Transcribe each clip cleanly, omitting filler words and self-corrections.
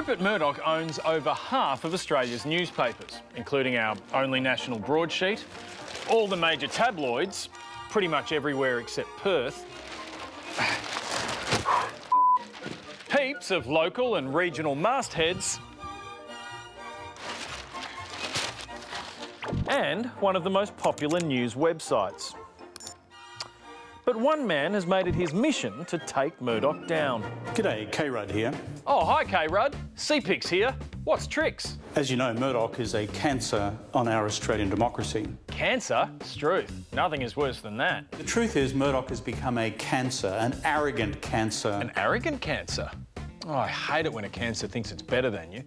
Rupert Murdoch owns over half of Australia's newspapers, including our only national broadsheet, all the major tabloids, pretty much everywhere except Perth, heaps of local and regional mastheads, and one of the most popular news websites. But one man has made it his mission to take Murdoch down. G'day, K-Rudd here. Oh, hi K-Rudd. CPIC's here. What's tricks? As you know, Murdoch is a cancer on our Australian democracy. Cancer? Struth. Nothing is worse than that. The truth is, Murdoch has become a cancer, an arrogant cancer. An arrogant cancer? Oh, I hate it when a cancer thinks it's better than you.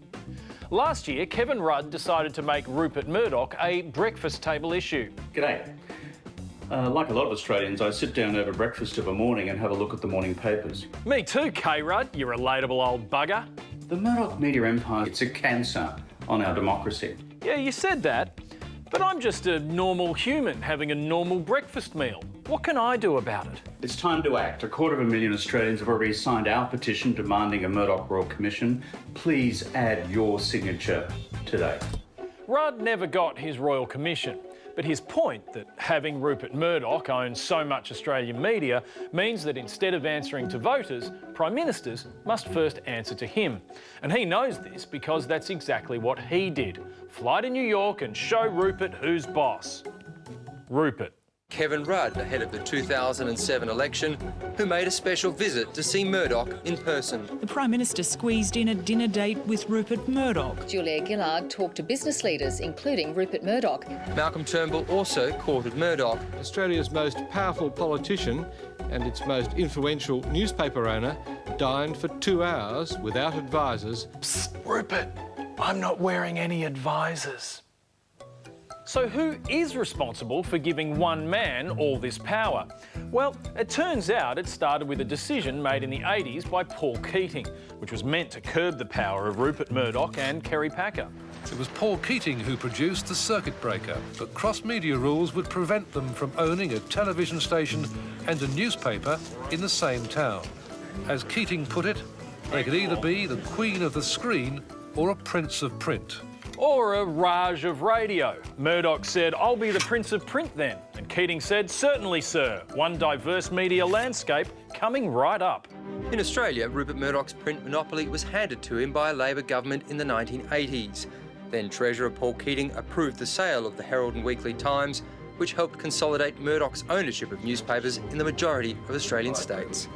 Last year, Kevin Rudd decided to make Rupert Murdoch a breakfast table issue. G'day. Like a lot of Australians, I sit down over breakfast of a morning and have a look at the morning papers. Me too, K-Rudd, you relatable old bugger. The Murdoch media empire, it's a cancer on our democracy. Yeah, you said that, but I'm just a normal human having a normal breakfast meal. What can I do about it? It's time to act. 250,000 Australians have already signed our petition demanding a Murdoch Royal Commission. Please add your signature today. Rudd never got his Royal Commission. But his point that having Rupert Murdoch own so much Australian media means that instead of answering to voters, Prime Ministers must first answer to him. And he knows this because that's exactly what he did. Fly to New York and show Rupert who's boss. Rupert. Kevin Rudd, ahead of the 2007 election, who made a special visit to see Murdoch in person. The Prime Minister squeezed in a dinner date with Rupert Murdoch. Julia Gillard talked to business leaders, including Rupert Murdoch. Malcolm Turnbull also courted Murdoch. Australia's most powerful politician and its most influential newspaper owner dined for 2 hours without advisers. Psst, Rupert, I'm not wearing any advisers. So who is responsible for giving one man all this power? Well, it turns out it started with a decision made in the 80s by Paul Keating, which was meant to curb the power of Rupert Murdoch and Kerry Packer. It was Paul Keating who produced the circuit breaker, but cross-media rules would prevent them from owning a television station and a newspaper in the same town. As Keating put it, they could either be the Queen of the Screen or a Prince of Print. Or a Raj of radio. Murdoch said, I'll be the Prince of Print then. And Keating said, certainly, sir. One diverse media landscape coming right up. In Australia, Rupert Murdoch's print monopoly was handed to him by a Labor government in the 1980s. Then Treasurer Paul Keating approved the sale of the Herald and Weekly Times, which helped consolidate Murdoch's ownership of newspapers in the majority of Australian states.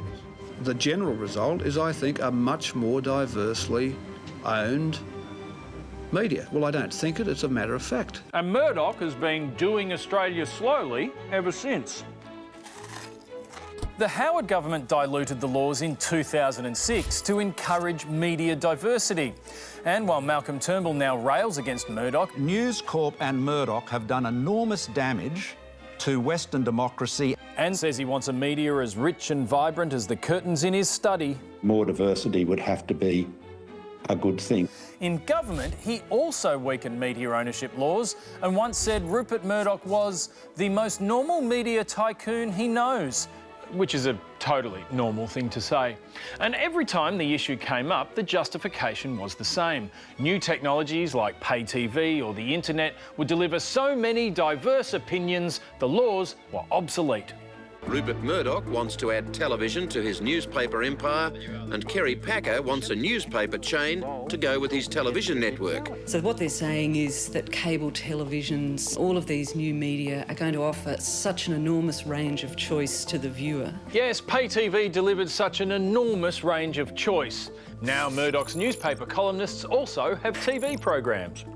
The general result is, I think, a much more diversely owned media. Well, I don't think it, it's a matter of fact. And Murdoch has been doing Australia slowly ever since. The Howard government diluted the laws in 2006 to encourage media diversity. And while Malcolm Turnbull now rails against Murdoch, News Corp and Murdoch have done enormous damage to Western democracy. And says he wants a media as rich and vibrant as the curtains in his study. More diversity would have to be a good thing. In government, he also weakened media ownership laws and once said Rupert Murdoch was the most normal media tycoon he knows, which is a totally normal thing to say. And every time the issue came up, the justification was the same. New technologies like pay TV or the internet would deliver so many diverse opinions, the laws were obsolete. Rupert Murdoch wants to add television to his newspaper empire, and Kerry Packer wants a newspaper chain to go with his television network. So what they're saying is that cable televisions, all of these new media are going to offer such an enormous range of choice to the viewer. Yes, pay TV delivered such an enormous range of choice. Now Murdoch's newspaper columnists also have TV programs.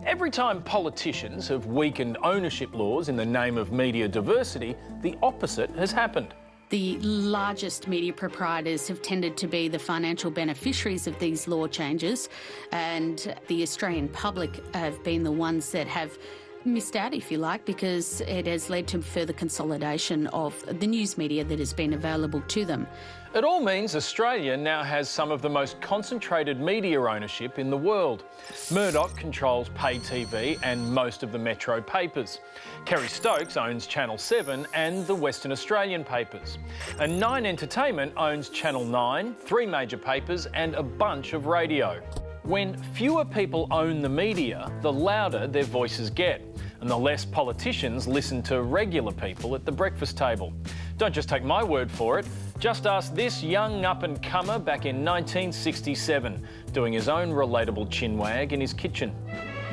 Every time politicians have weakened ownership laws in the name of media diversity, the opposite has happened. The largest media proprietors have tended to be the financial beneficiaries of these law changes, and the Australian public have been the ones that have missed out, if you like, because it has led to further consolidation of the news media that has been available to them. It all means Australia now has some of the most concentrated media ownership in the world. Murdoch controls pay TV and most of the metro papers. Kerry Stokes owns Channel 7 and the Western Australian papers. And Nine Entertainment owns Channel 9, 3 major papers and a bunch of radio. When fewer people own the media, the louder their voices get, and the less politicians listen to regular people at the breakfast table. Don't just take my word for it. Just ask this young up-and-comer back in 1967, doing his own relatable chinwag in his kitchen.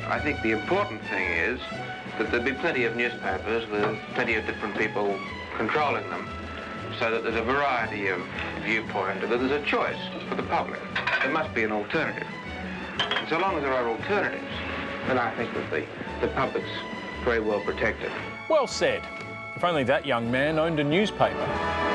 I think the important thing is that there'll be plenty of newspapers with plenty of different people controlling them, so that there's a variety of viewpoint, and that there's a choice for the public. There must be an alternative. And so long as there are alternatives, then I think that the public's very well protected. Well said. If only that young man owned a newspaper.